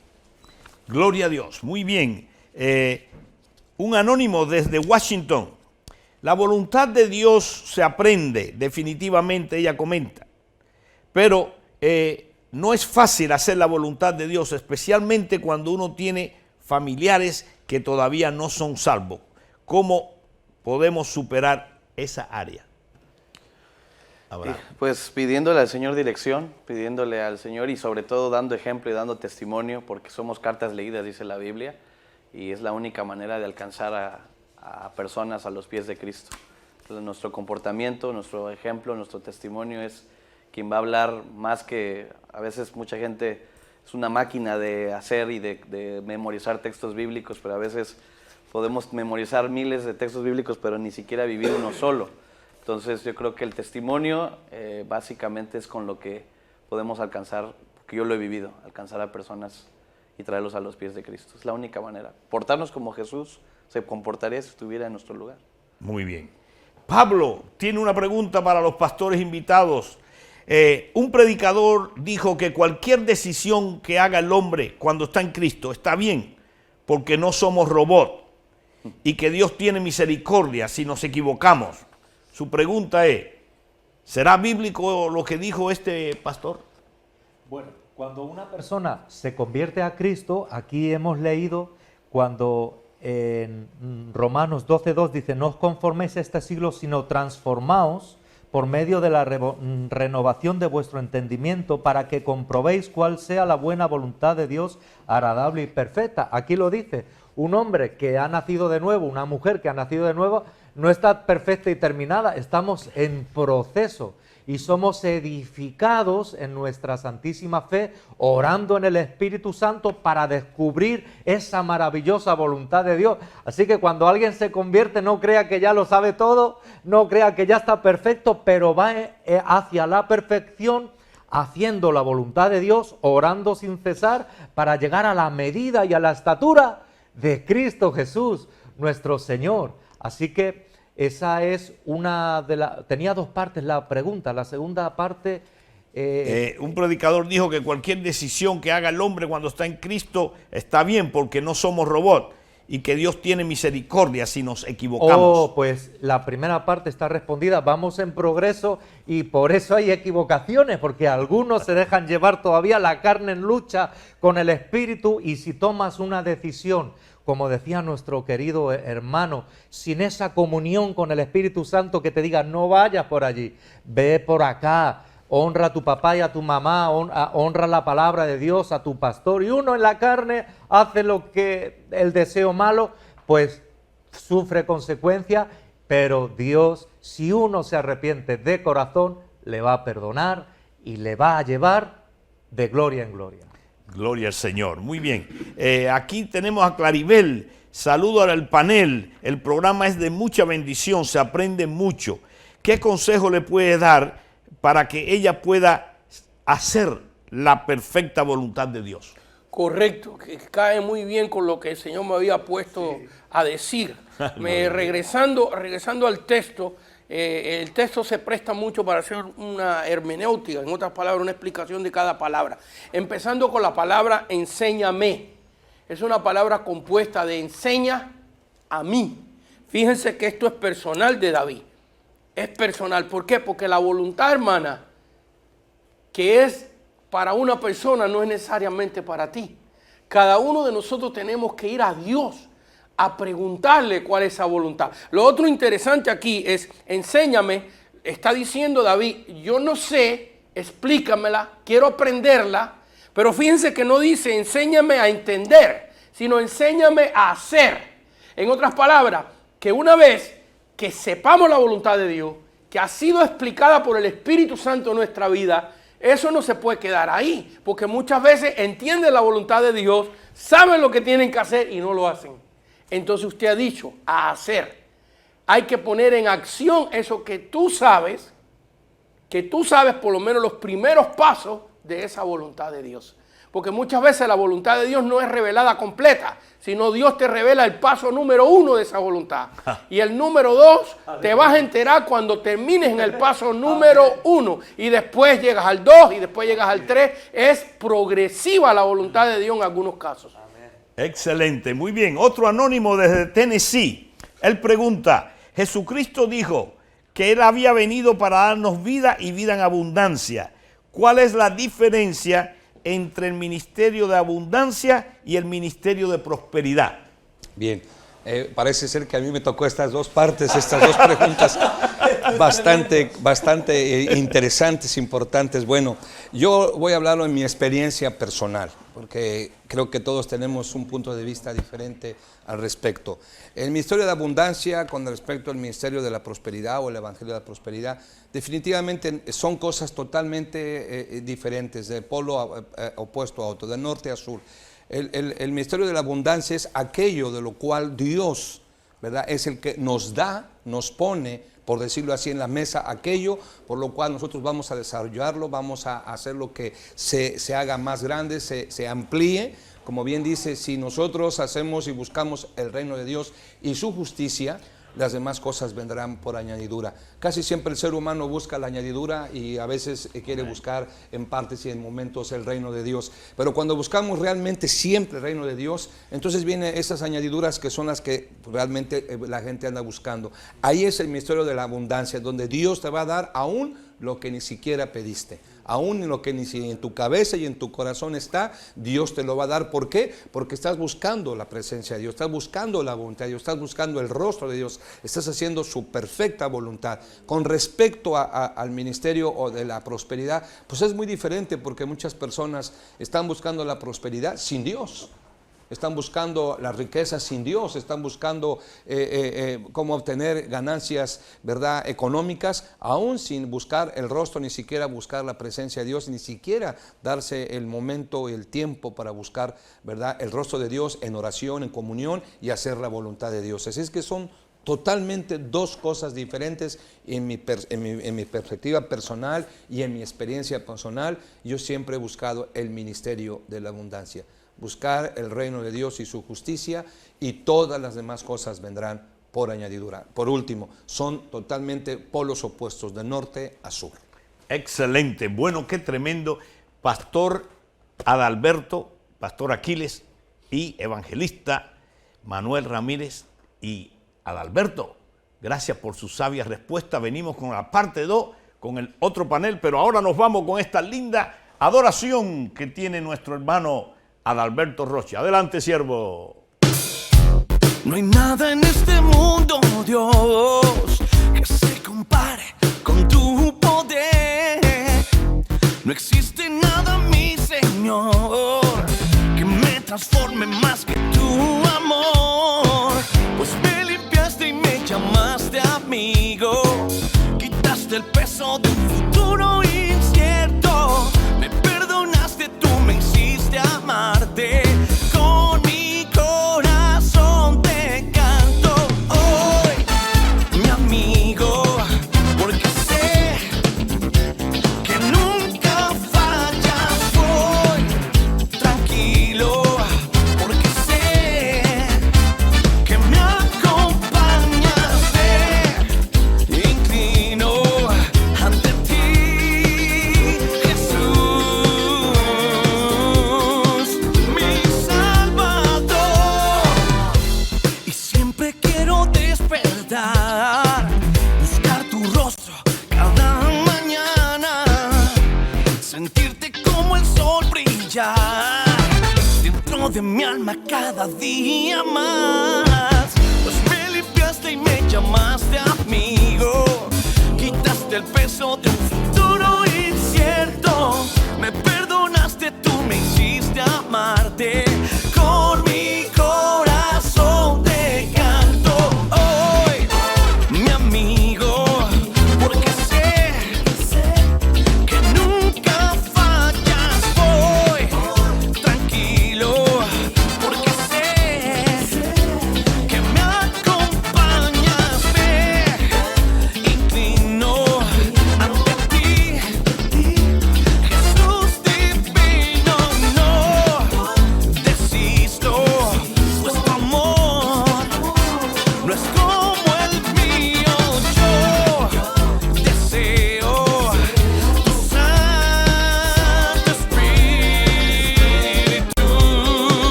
Gloria a Dios, muy bien. Un anónimo desde Washington. La voluntad de Dios se aprende, definitivamente, ella comenta, pero no es fácil hacer la voluntad de Dios, especialmente cuando uno tiene familiares que todavía no son salvos. ¿Cómo podemos superar esa área? Pues pidiéndole al Señor dirección, pidiéndole al Señor y sobre todo dando ejemplo y dando testimonio, porque somos cartas leídas, dice la Biblia, y es la única manera de alcanzar a personas a los pies de Cristo. Entonces, nuestro comportamiento, nuestro ejemplo, nuestro testimonio es quien va a hablar más que a veces mucha gente es una máquina de hacer y de memorizar textos bíblicos, pero a veces podemos memorizar miles de textos bíblicos, pero ni siquiera vivir uno solo. Entonces yo creo que el testimonio básicamente es con lo que podemos alcanzar, porque yo lo he vivido, alcanzar a personas y traerlos a los pies de Cristo. Es la única manera. Portarnos como Jesús se comportaría si estuviera en nuestro lugar. Muy bien. Pablo tiene una pregunta para los pastores invitados. Un predicador dijo que cualquier decisión que haga el hombre cuando está en Cristo está bien, porque no somos robots y que Dios tiene misericordia si nos equivocamos. Su pregunta es, ¿será bíblico lo que dijo este pastor? Bueno, cuando una persona se convierte a Cristo, aquí hemos leído cuando en Romanos 12:2 dice, no os conforméis a este siglo, sino transformaos por medio de la renovación de vuestro entendimiento para que comprobéis cuál sea la buena voluntad de Dios, agradable y perfecta. Aquí lo dice, un hombre que ha nacido de nuevo, una mujer que ha nacido de nuevo, no está perfecta y terminada, estamos en proceso y somos edificados en nuestra santísima fe, orando en el Espíritu Santo para descubrir esa maravillosa voluntad de Dios. Así que cuando alguien se convierte, no crea que ya lo sabe todo, no crea que ya está perfecto, pero va hacia la perfección, haciendo la voluntad de Dios, orando sin cesar, para llegar a la medida y a la estatura de Cristo Jesús, nuestro Señor. Así que esa es una de las... Tenía dos partes la pregunta. La segunda parte... un predicador dijo que cualquier decisión que haga el hombre cuando está en Cristo está bien, porque no somos robots y que Dios tiene misericordia si nos equivocamos. Oh, pues la primera parte está respondida. Vamos en progreso y por eso hay equivocaciones, porque algunos se dejan llevar todavía la carne en lucha con el Espíritu, y si tomas una decisión, como decía nuestro querido hermano, sin esa comunión con el Espíritu Santo que te diga, no vayas por allí, ve por acá, honra a tu papá y a tu mamá, honra la palabra de Dios, a tu pastor, y uno en la carne hace lo que el deseo malo, pues sufre consecuencias, pero Dios, si uno se arrepiente de corazón, le va a perdonar y le va a llevar de gloria en gloria. Gloria al Señor. Muy bien. Aquí tenemos a Claribel. Saludo al panel. El programa es de mucha bendición, se aprende mucho. ¿Qué consejo le puede dar para que ella pueda hacer la perfecta voluntad de Dios. Correcto, que cae muy bien con lo que el Señor me había puesto a decir. Regresando al texto, el texto se presta mucho para hacer una hermenéutica, en otras palabras, una explicación de cada palabra. Empezando con la palabra enséñame. Es una palabra compuesta de enseña a mí. Fíjense que esto es personal de David. Es personal. ¿Por qué? Porque la voluntad, hermana, que es para una persona no es necesariamente para ti. Cada uno de nosotros tenemos que ir a Dios a preguntarle cuál es esa voluntad. Lo otro interesante aquí es, enséñame, está diciendo David, yo no sé, explícamela, quiero aprenderla, pero fíjense que no dice enséñame a entender, sino enséñame a hacer. En otras palabras, que una vez que sepamos la voluntad de Dios, que ha sido explicada por el Espíritu Santo en nuestra vida, eso no se puede quedar ahí, porque muchas veces entienden la voluntad de Dios, saben lo que tienen que hacer y no lo hacen. Entonces usted ha dicho, a hacer. Hay que poner en acción eso que tú sabes por lo menos los primeros pasos de esa voluntad de Dios. Porque muchas veces la voluntad de Dios no es revelada completa, sino Dios te revela el paso número 1 de esa voluntad. Y el número 2 te vas a enterar cuando termines en el paso número 1. Y después llegas al 2 y después llegas al 3. Es progresiva la voluntad de Dios en algunos casos. Excelente, muy bien. Otro anónimo desde Tennessee. Él pregunta, Jesucristo dijo que Él había venido para darnos vida y vida en abundancia. ¿Cuál es la diferencia entre el ministerio de abundancia y el ministerio de prosperidad? Bien, parece ser que a mí me tocó estas dos partes, estas dos preguntas bastante interesantes, importantes. Bueno, yo voy a hablarlo en mi experiencia personal, porque creo que todos tenemos un punto de vista diferente al respecto. El ministerio de abundancia con respecto al ministerio de la prosperidad o el evangelio de la prosperidad, definitivamente son cosas totalmente diferentes, de polo opuesto a otro, de norte a sur. El ministerio de la abundancia es aquello de lo cual Dios, ¿verdad?, es el que nos da, nos pone, por decirlo así, en la mesa, aquello por lo cual nosotros vamos a desarrollarlo, vamos a hacer lo que se haga más grande, se amplíe. Como bien dice, si nosotros hacemos y buscamos el reino de Dios y su justicia, las demás cosas vendrán por añadidura. Casi siempre el ser humano busca la añadidura y a veces quiere buscar en partes y en momentos el reino de Dios. Pero cuando buscamos realmente siempre el reino de Dios, entonces vienen esas añadiduras que son las que realmente la gente anda buscando. Ahí es el ministerio de la abundancia, donde Dios te va a dar aún lo que ni siquiera pediste. Aún en lo que ni en tu cabeza y en tu corazón está, Dios te lo va a dar. ¿Por qué? Porque estás buscando la presencia de Dios, estás buscando la voluntad de Dios, estás buscando el rostro de Dios, estás haciendo su perfecta voluntad. Con respecto al ministerio o de la prosperidad, pues es muy diferente, porque muchas personas están buscando la prosperidad sin Dios. Están buscando la riqueza sin Dios, están buscando cómo obtener ganancias, ¿verdad?, económicas, aún sin buscar el rostro, ni siquiera buscar la presencia de Dios, ni siquiera darse el momento y el tiempo para buscar, ¿verdad?, el rostro de Dios en oración, en comunión y hacer la voluntad de Dios. Así es que son totalmente dos cosas diferentes en mi perspectiva personal y en mi experiencia personal. Yo siempre he buscado el ministerio de la abundancia. Buscar el reino de Dios y su justicia, y todas las demás cosas vendrán por añadidura. Por último, son totalmente polos opuestos, de norte a sur. Excelente, bueno, qué tremendo. Pastor Adalberto, Pastor Aquiles y evangelista Manuel Ramírez y Adalberto, gracias por su sabia respuesta. Venimos con la parte 2, con el otro panel, pero ahora nos vamos con esta linda adoración que tiene nuestro hermano Adalberto Rocha. Adelante, siervo. No hay nada en este mundo, Dios, que se compare con tu poder. No existe nada, mi Señor, que me transforme más que tu amor. Pues me limpiaste y me llamaste amigo, quitaste el peso de un futuro incierto. Me perdonaste, tú me hiciste amarte. Con mi corazón te canto hoy, mi amigo, porque sé sol brillar dentro de mi alma cada día más. Pues me limpiaste y me llamaste amigo, quitaste el peso de un futuro incierto, me perdonaste, tú me hiciste amarte. Con mi corazón te canto hoy, mi amigo, porque sé que nunca fallas. Voy tranquilo, porque sé que me acompañas. Me inclino ante ti, Jesús divino. No desisto, pues tu amor no es como el mío. Yo deseo tu Santo Espíritu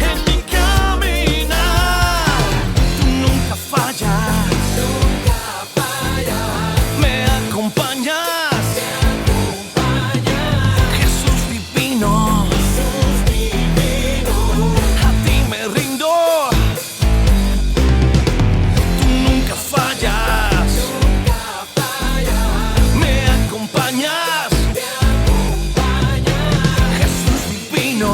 en mi caminar. Tú nunca fallas, me acompañas. Jesús divino, a ti me rindo. Tú nunca fallas, me acompañas. Jesús divino,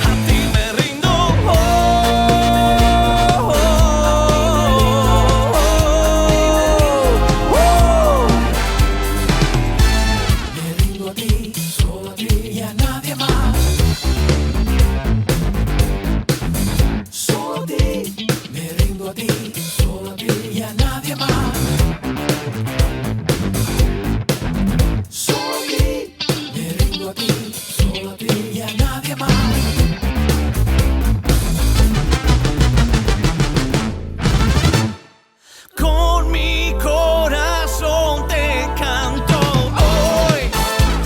a ti me rindo. Me rindo a ti, solo a ti y a nadie más. Solo a ti, me rindo a ti, solo a ti y a nadie más. Solo a ti, me rindo a ti, solo a ti y a nadie más. Con mi corazón te canto hoy,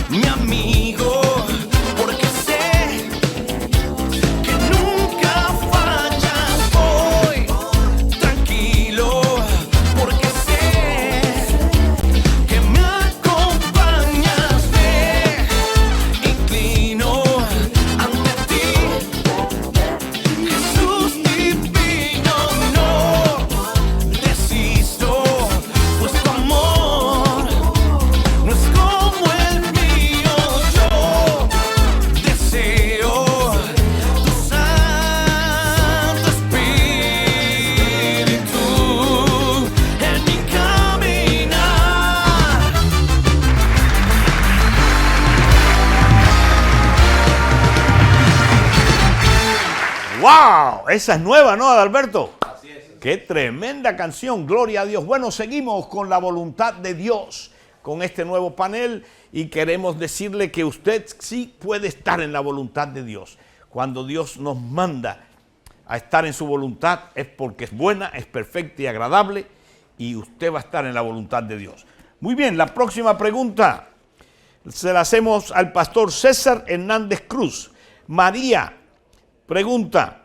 mi amigo, porque sé que nunca fallas. Voy tranquilo, porque sé que me acompañas. Me inclino ante ti, Jesús divino. No desisto, pues tu amor no es como el mío. Yo deseo tu Santo Espíritu en mi caminar. ¡Wow! Esa es nueva, ¿no, Adalberto? Así es. ¡Qué tremenda canción! Gloria a Dios. Bueno, seguimos con la voluntad de Dios, con este nuevo panel, y queremos decirle que usted sí puede estar en la voluntad de Dios. Cuando Dios nos manda a estar en su voluntad es porque es buena, es perfecta y agradable, y usted va a estar en la voluntad de Dios. Muy bien, la próxima pregunta se la hacemos al pastor César Hernández Cruz. María pregunta: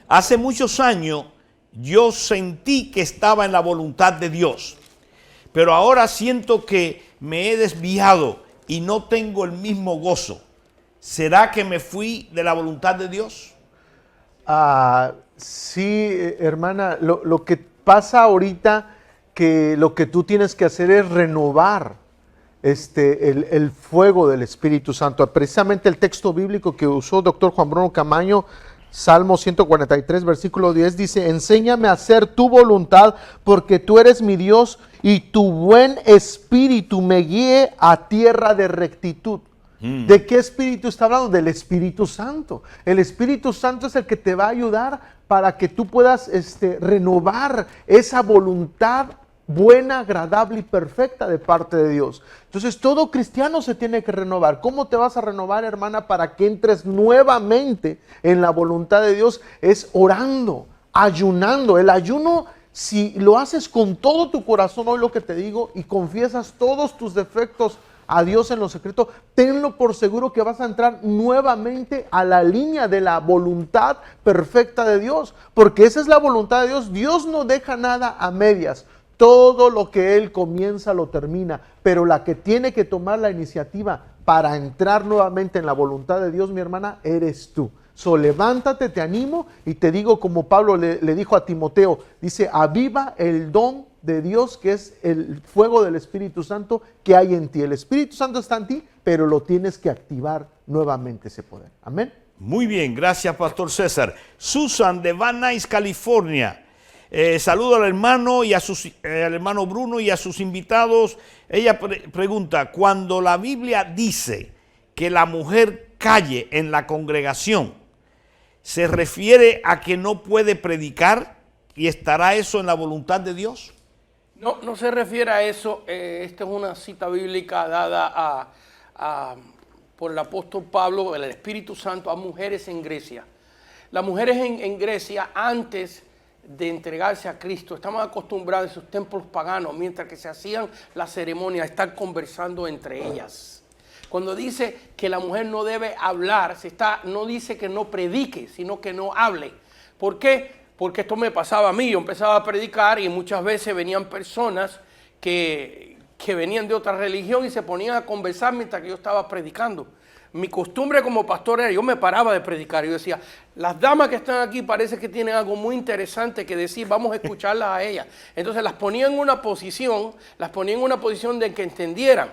hace muchos años yo sentí que estaba en la voluntad de Dios, pero ahora siento que me he desviado y no tengo el mismo gozo. ¿Será que me fui de la voluntad de Dios? Sí, hermana, lo que pasa ahorita, que lo que tú tienes que hacer es renovar el fuego del Espíritu Santo. Precisamente el texto bíblico que usó doctor Juan Bruno Camaño, Salmo 143, versículo 10, dice: enséñame a hacer tu voluntad, porque tú eres mi Dios, y tu buen espíritu me guíe a tierra de rectitud. ¿De qué espíritu está hablando? Del Espíritu Santo. El Espíritu Santo es el que te va a ayudar para que tú puedas renovar esa voluntad buena, agradable y perfecta de parte de Dios. Entonces todo cristiano se tiene que renovar. ¿Cómo te vas a renovar, hermana, para que entres nuevamente en la voluntad de Dios? Es orando, ayunando. El ayuno, si lo haces con todo tu corazón, hoy lo que te digo, y confiesas todos tus defectos a Dios en lo secreto, tenlo por seguro que vas a entrar nuevamente a la línea de la voluntad perfecta de Dios, porque esa es la voluntad de Dios. Dios no deja nada a medias. Todo lo que Él comienza lo termina, pero la que tiene que tomar la iniciativa para entrar nuevamente en la voluntad de Dios, mi hermana, eres tú. So, levántate, te animo y te digo como Pablo le dijo a Timoteo, dice, aviva el don de Dios que es el fuego del Espíritu Santo que hay en ti. El Espíritu Santo está en ti, pero lo tienes que activar nuevamente ese poder. Amén. Muy bien, gracias Pastor César. Susan de Van Nuys, California. Saludo al hermano y al hermano Bruno y a sus invitados. Ella pregunta, cuando la Biblia dice que la mujer calle en la congregación, ¿se refiere a que no puede predicar y estará eso en la voluntad de Dios? No, no se refiere a eso. Esta es una cita bíblica dada por el apóstol Pablo, el Espíritu Santo, a mujeres en Grecia. Las mujeres en Grecia, antes de entregarse a Cristo, estaban acostumbradas en sus templos paganos, mientras que se hacían las ceremonias, a estar conversando entre ellas. Cuando dice que la mujer no debe hablar, no dice que no predique, sino que no hable. ¿Por qué? Porque esto me pasaba a mí. Yo empezaba a predicar y muchas veces venían personas que venían de otra religión y se ponían a conversar mientras que yo estaba predicando. Mi costumbre como pastor era, yo me paraba de predicar. Yo decía, las damas que están aquí parece que tienen algo muy interesante que decir, vamos a escucharlas a ellas. Entonces las ponía en una posición de que entendieran.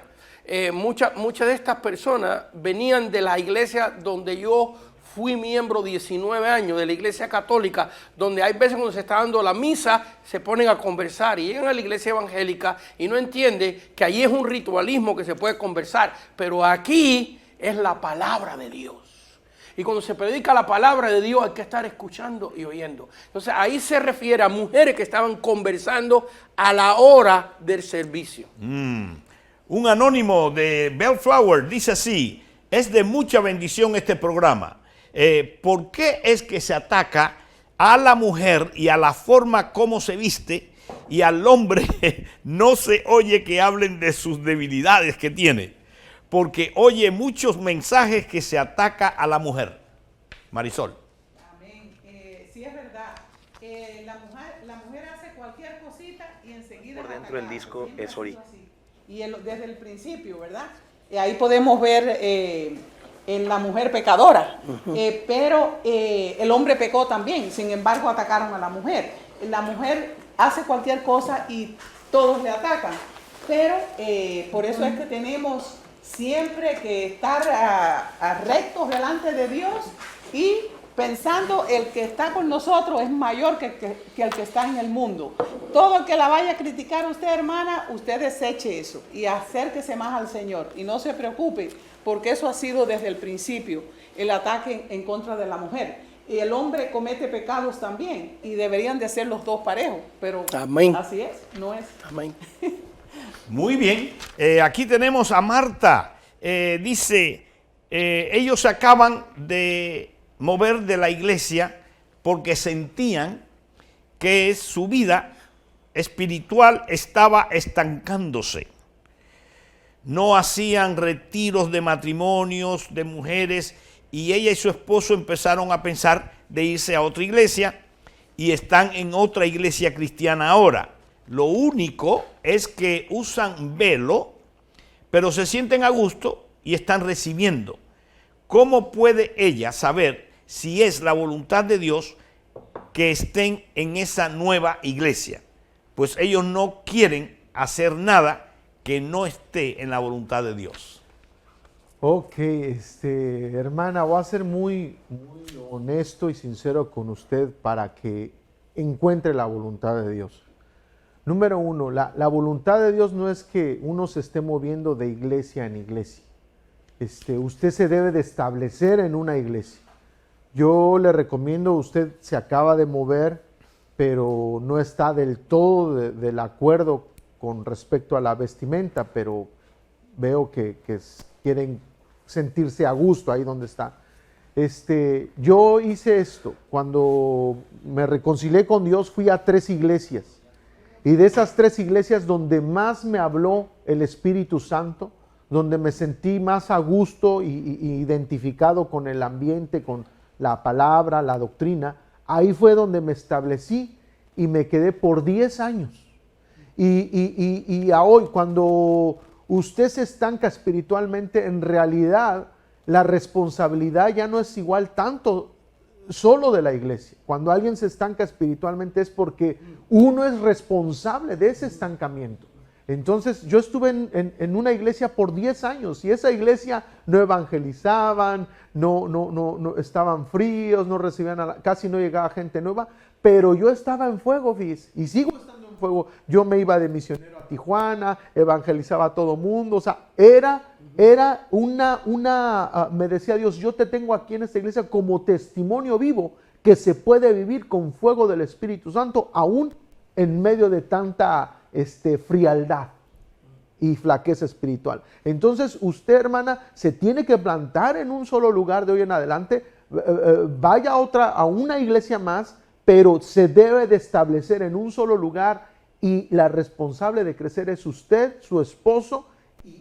Muchas de estas personas venían de la iglesia donde yo fui miembro 19 años, de la iglesia católica, donde hay veces cuando se está dando la misa, se ponen a conversar y llegan a la iglesia evangélica y no entienden que allí es un ritualismo que se puede conversar, pero aquí es la palabra de Dios. Y cuando se predica la palabra de Dios hay que estar escuchando y oyendo. Entonces ahí se refiere a mujeres que estaban conversando a la hora del servicio. Un anónimo de Bellflower dice así, es de mucha bendición este programa. ¿Por qué es que se ataca a la mujer y a la forma como se viste y al hombre no se oye que hablen de sus debilidades que tiene? Porque oye muchos mensajes que se ataca a la mujer. Marisol. Amén. Sí es verdad. La mujer hace cualquier cosita y enseguida... Por dentro del disco es Ori. Y desde el principio, ¿verdad? Ahí podemos ver en la mujer pecadora. Pero el hombre pecó también. Sin embargo, atacaron a la mujer. La mujer hace cualquier cosa y todos le atacan. Pero por eso es que tenemos siempre que estar rectos delante de Dios y pensando el que está con nosotros es mayor que el que está en el mundo. Todo el que la vaya a criticar a usted, hermana, usted deseche eso y acérquese más al Señor. Y no se preocupe, porque eso ha sido desde el principio, el ataque en contra de la mujer. Y el hombre comete pecados también y deberían de ser los dos parejos, pero amén. Así es, no es. Amén. Muy bien, aquí tenemos a Marta, dice, ellos se acaban de mover de la iglesia porque sentían que su vida espiritual estaba estancándose. No hacían retiros de matrimonios de mujeres y ella y su esposo empezaron a pensar de irse a otra iglesia y están en otra iglesia cristiana ahora. Lo único es que usan velo, pero se sienten a gusto y están recibiendo. ¿Cómo puede ella saber si es la voluntad de Dios que estén en esa nueva iglesia? Pues ellos no quieren hacer nada que no esté en la voluntad de Dios. Ok, hermana, voy a ser muy honesto y sincero con usted para que encuentre la voluntad de Dios. Número uno, la voluntad de Dios no es que uno se esté moviendo de iglesia en iglesia. Usted se debe de establecer en una iglesia. Yo le recomiendo, usted se acaba de mover, pero no está del todo del acuerdo con respecto a la vestimenta, pero veo que quieren sentirse a gusto ahí donde está. Yo hice esto, cuando me reconcilié con Dios fui a 3 iglesias. Y de esas 3 iglesias donde más me habló el Espíritu Santo, donde me sentí más a gusto y identificado con el ambiente, con la palabra, la doctrina, ahí fue donde me establecí y me quedé por 10 años. Y a hoy, cuando usted se estanca espiritualmente, en realidad la responsabilidad ya no es igual tanto solo de la iglesia. Cuando alguien se estanca espiritualmente es porque uno es responsable de ese estancamiento. Entonces yo estuve en una iglesia por 10 años y esa iglesia no evangelizaban, no estaban fríos, no recibían casi no llegaba gente nueva, pero yo estaba en fuego, fíjese, y sigo estando en fuego. Yo me iba de misionero a Tijuana, evangelizaba a todo mundo, o sea, era me decía Dios, yo te tengo aquí en esta iglesia como testimonio vivo que se puede vivir con fuego del Espíritu Santo aún en medio de tanta frialdad y flaqueza espiritual. Entonces usted, hermana, se tiene que plantar en un solo lugar de hoy en adelante, vaya a una iglesia más, pero se debe de establecer en un solo lugar y la responsable de crecer es usted, su esposo,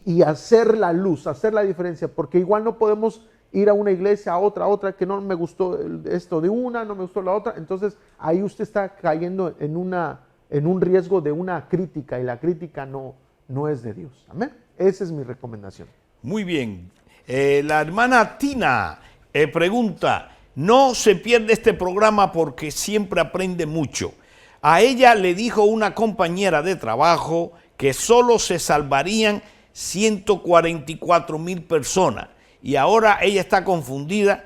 y hacer la luz, hacer la diferencia, porque igual no podemos ir a una iglesia, a otra, que no me gustó esto de una, no me gustó la otra, entonces ahí usted está cayendo en un riesgo de una crítica, y la crítica no es de Dios. Amén. Esa es mi recomendación. Muy bien. La hermana Tina pregunta, no se pierde este programa porque siempre aprende mucho. A ella le dijo una compañera de trabajo que solo se salvarían 144,000 personas y ahora ella está confundida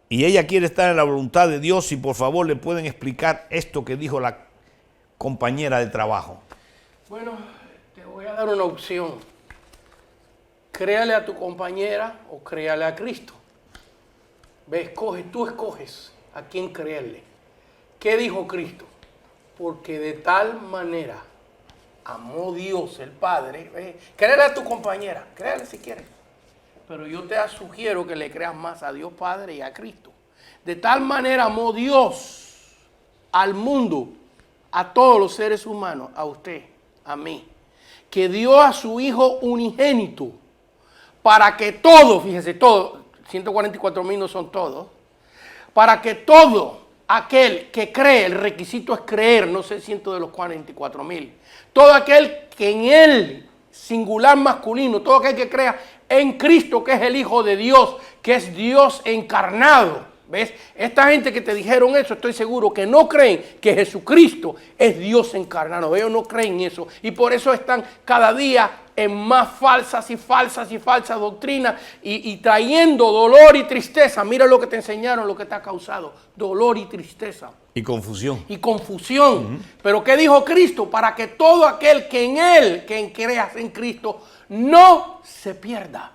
y ella quiere estar en la voluntad de Dios y por favor le pueden explicar esto que dijo la compañera de trabajo. Bueno, te voy a dar una opción. Créale a tu compañera o créale a Cristo. Ve, tú escoges a quién creerle. ¿Qué dijo Cristo? Porque de tal manera amó Dios el Padre. Créele a tu compañera, créele si quieres. Pero yo te sugiero que le creas más a Dios Padre y a Cristo. De tal manera amó Dios al mundo, a todos los seres humanos, a usted, a mí, que dio a su Hijo unigénito para que todos, fíjese, todos, 144,000 no son todos, para que todo aquel que cree, el requisito es creer, no sé ciento de los 44,000, todo aquel que en él, singular masculino, todo aquel que crea en Cristo, que es el Hijo de Dios, que es Dios encarnado. ¿Ves? Esta gente que te dijeron eso, estoy seguro que no creen que Jesucristo es Dios encarnado. Ellos no creen eso. Y por eso están cada día en más falsas doctrinas y trayendo dolor y tristeza. Mira lo que te enseñaron, lo que te ha causado. Dolor y tristeza. Y confusión. Y confusión. Pero ¿qué dijo Cristo? Para que todo aquel que en Él, que creas en Cristo, no se pierda,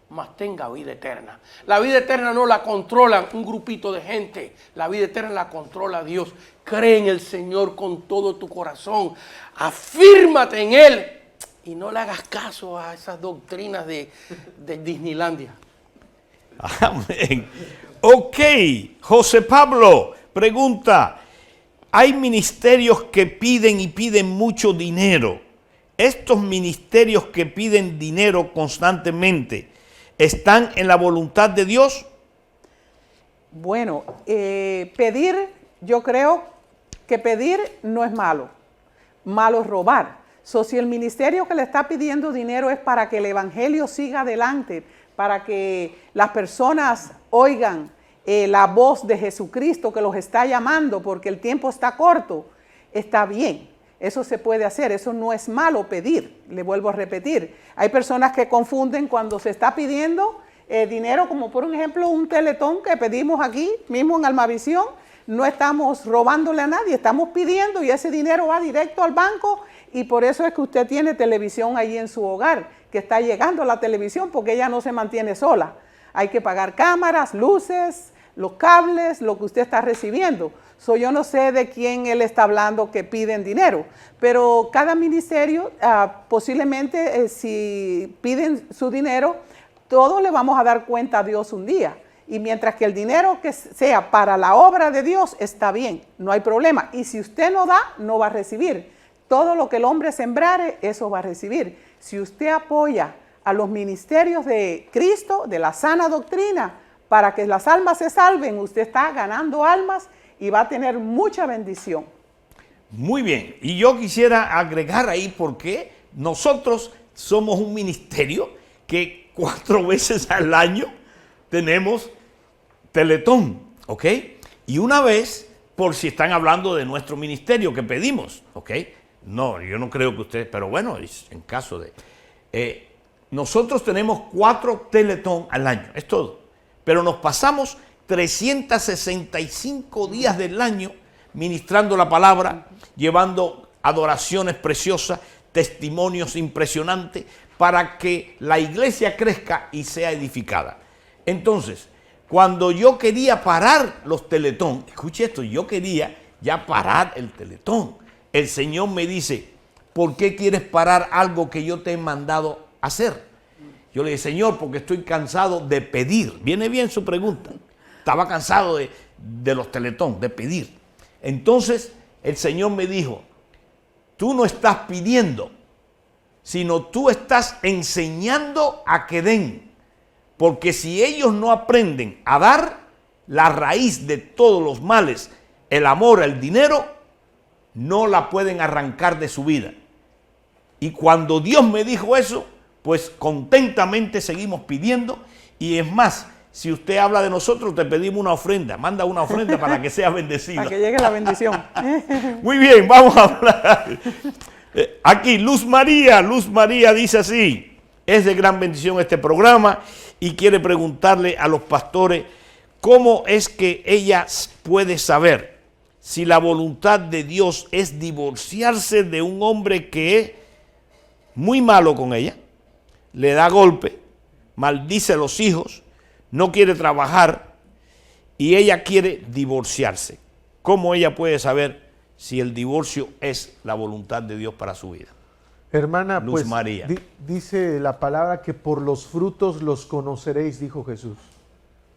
mas tenga vida eterna. La vida eterna no la controlan un grupito de gente. La vida eterna la controla Dios. Cree en el Señor con todo tu corazón. Afírmate en Él y no le hagas caso a esas doctrinas de Disneylandia. Amén. Ok, José Pablo pregunta, hay ministerios que piden y piden mucho dinero. Estos ministerios que piden dinero constantemente, ¿están en la voluntad de Dios? Bueno, pedir, yo creo que pedir no es malo. Malo es robar. Si el ministerio que le está pidiendo dinero es para que el evangelio siga adelante, para que las personas oigan la voz de Jesucristo que los está llamando porque el tiempo está corto, está bien. Eso se puede hacer, eso no es malo pedir, le vuelvo a repetir. Hay personas que confunden cuando se está pidiendo dinero, como por ejemplo un teletón que pedimos aquí, mismo en Almavisión. No estamos robándole a nadie, estamos pidiendo y ese dinero va directo al banco y por eso es que usted tiene televisión ahí en su hogar, que está llegando a la televisión porque ella no se mantiene sola. Hay que pagar cámaras, luces, los cables, lo que usted está recibiendo. Yo no sé de quién él está hablando que piden dinero, pero cada ministerio posiblemente si piden su dinero, todos le vamos a dar cuenta a Dios un día. Y mientras que el dinero que sea para la obra de Dios está bien, no hay problema. Y si usted no da, no va a recibir. Todo lo que el hombre sembrare, eso va a recibir. Si usted apoya a los ministerios de Cristo, de la sana doctrina, para que las almas se salven, usted está ganando almas y va a tener mucha bendición. Muy bien, y yo quisiera agregar ahí porque nosotros somos un ministerio que 4 veces al año tenemos Teletón, ¿ok? Y una vez, por si están hablando de nuestro ministerio que pedimos, ¿ok? No, yo no creo que ustedes, pero bueno, en caso de... nosotros tenemos 4 Teletón al año, es todo. Pero nos pasamos 365 días del año ministrando la palabra, llevando adoraciones preciosas, testimonios impresionantes, para que la iglesia crezca y sea edificada. Entonces, cuando yo quería parar los Teletón, escuche esto, yo quería ya parar el Teletón. El Señor me dice, ¿por qué quieres parar algo que yo te he mandado hacer? Yo le dije, Señor, porque estoy cansado de pedir. Viene bien su pregunta. Estaba cansado de los Teletón, de pedir. Entonces, el Señor me dijo, tú no estás pidiendo, sino tú estás enseñando a que den. Porque si ellos no aprenden a dar, la raíz de todos los males, el amor, el dinero, no la pueden arrancar de su vida. Y cuando Dios me dijo eso, pues contentamente seguimos pidiendo. Y es más, si usted habla de nosotros, te pedimos una ofrenda. Manda una ofrenda para que sea bendecido. Para que llegue la bendición. Muy bien, vamos a hablar. Aquí, Luz María dice así, es de gran bendición este programa y quiere preguntarle a los pastores cómo es que ella puede saber si la voluntad de Dios es divorciarse de un hombre que es muy malo con ella, le da golpe, maldice a los hijos, no quiere trabajar y ella quiere divorciarse. ¿Cómo ella puede saber si el divorcio es la voluntad de Dios para su vida? Hermana, Luz pues María. Dice la palabra que por los frutos los conoceréis, dijo Jesús.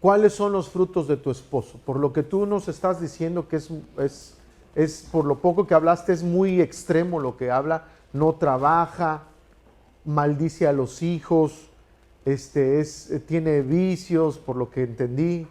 ¿Cuáles son los frutos de tu esposo? Por lo que tú nos estás diciendo que es por lo poco que hablaste, es muy extremo lo que habla, no trabaja, maldice a los hijos, tiene vicios, por lo que entendí.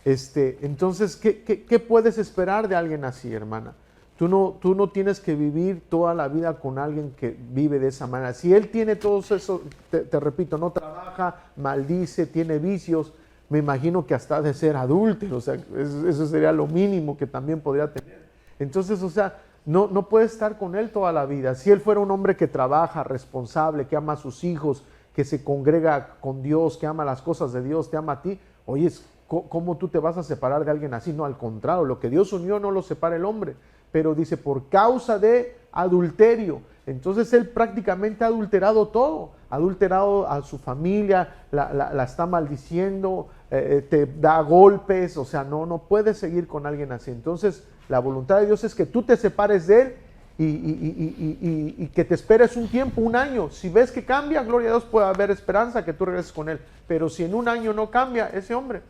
Entonces, ¿qué puedes esperar de alguien así, hermana? Tú no tienes que vivir toda la vida con alguien que vive de esa manera. Si él tiene todo eso, te repito, no trabaja, maldice, tiene vicios, me imagino que hasta de ser adúltero, o sea, eso sería lo mínimo que también podría tener. Entonces, o sea, no puedes estar con él toda la vida. Si él fuera un hombre que trabaja, responsable, que ama a sus hijos, que se congrega con Dios, que ama las cosas de Dios, te ama a ti, oye, ¿cómo tú te vas a separar de alguien así? No, al contrario, lo que Dios unió no lo separa el hombre. Pero dice, por causa de adulterio. Entonces él prácticamente ha adulterado todo. Ha adulterado a su familia, la está maldiciendo, te da golpes. O sea, no puedes seguir con alguien así. Entonces la voluntad de Dios es que tú te separes de él y que te esperes un tiempo, un año. Si ves que cambia, gloria a Dios, puede haber esperanza que tú regreses con él. Pero si en un año no cambia ese hombre,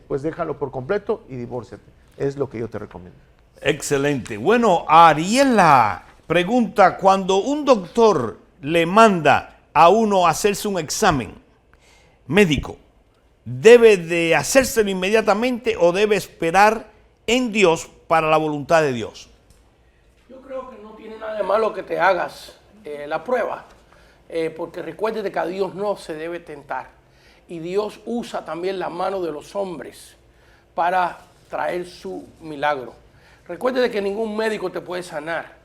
pues déjalo por completo y divórciate. Es lo que yo te recomiendo. Excelente. Bueno, Ariela pregunta, cuando un doctor le manda a uno a hacerse un examen médico, ¿debe de hacérselo inmediatamente o debe esperar en Dios para la voluntad de Dios? Yo creo que no tiene nada de malo que te hagas la prueba, porque recuerde que a Dios no se debe tentar. Y Dios usa también la mano de los hombres para traer su milagro. Recuerde que ningún médico te puede sanar.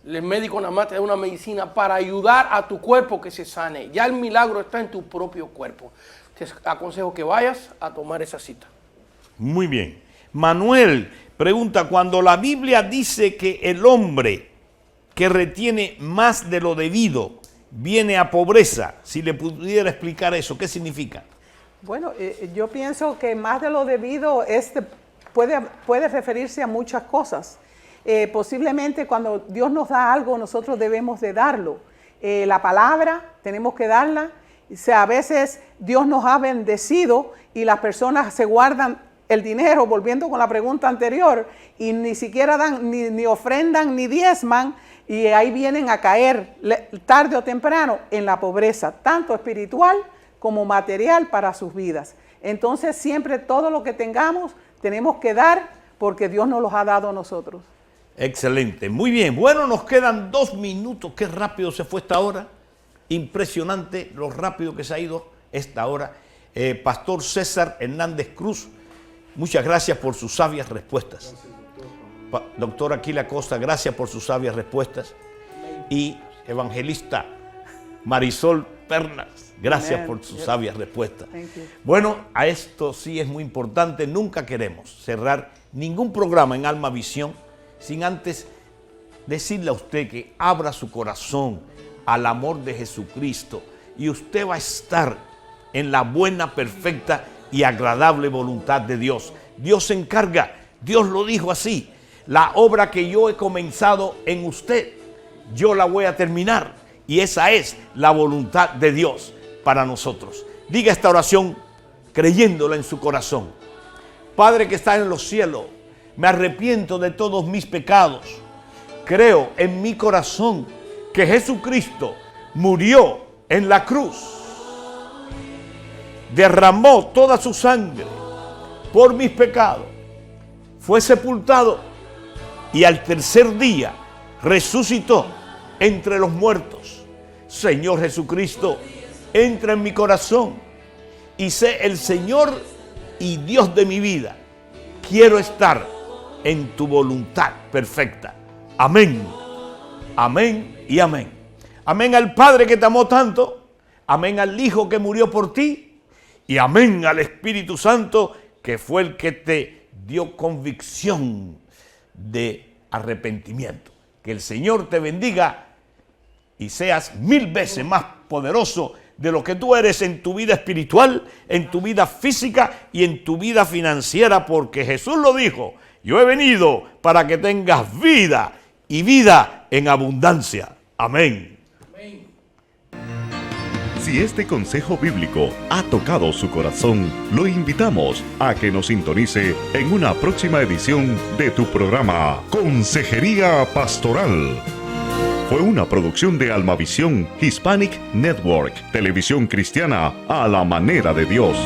El médico nada más te da una medicina para ayudar a tu cuerpo que se sane. Ya el milagro está en tu propio cuerpo. Te aconsejo que vayas a tomar esa cita. Muy bien. Manuel pregunta, cuando la Biblia dice que el hombre que retiene más de lo debido viene a pobreza, si le pudiera explicar eso, ¿qué significa? Bueno, yo pienso que más de lo debido puede referirse a muchas cosas. Posiblemente cuando Dios nos da algo, nosotros debemos de darlo. La palabra, tenemos que darla. O sea, a veces Dios nos ha bendecido y las personas se guardan el dinero, volviendo con la pregunta anterior, y ni siquiera dan, ni ofrendan, ni diezman, y ahí vienen a caer tarde o temprano en la pobreza, tanto espiritual como material para sus vidas. Entonces siempre todo lo que tengamos tenemos que dar porque Dios nos los ha dado a nosotros. Excelente, muy bien. Bueno, nos quedan 2 minutos. Qué rápido se fue esta hora. Impresionante lo rápido que se ha ido esta hora. Pastor César Hernández Cruz, muchas gracias por sus sabias respuestas. Doctor Aquila Costa, gracias por sus sabias respuestas. Y evangelista Marisol Pernas, gracias por sus sabias respuestas. Bueno, a esto sí es muy importante. Nunca queremos cerrar ningún programa en Alma Visión sin antes decirle a usted que abra su corazón al amor de Jesucristo y usted va a estar en la buena, perfecta y agradable voluntad de Dios. Dios se encarga, Dios lo dijo así: la obra que yo he comenzado en usted, yo la voy a terminar. Y esa es la voluntad de Dios para nosotros. Diga esta oración creyéndola en su corazón. Padre que está en los cielos, me arrepiento de todos mis pecados. Creo en mi corazón que Jesucristo murió en la cruz, derramó toda su sangre por mis pecados, fue sepultado y al tercer día resucitó entre los muertos. Señor Jesucristo, entra en mi corazón y sé el Señor y Dios de mi vida. Quiero estar en tu voluntad perfecta. Amén, amén y amén. Amén al Padre que te amó tanto, amén al Hijo que murió por ti y amén al Espíritu Santo que fue el que te dio convicción de arrepentimiento. Que el Señor te bendiga y seas 1000 veces más poderoso de lo que tú eres en tu vida espiritual, en tu vida física y en tu vida financiera, porque Jesús lo dijo: yo he venido para que tengas vida y vida en abundancia. Amén. Si este consejo bíblico ha tocado su corazón, lo invitamos a que nos sintonice en una próxima edición de tu programa Consejería Pastoral. Fue una producción de Almavisión Hispanic Network, televisión cristiana a la manera de Dios.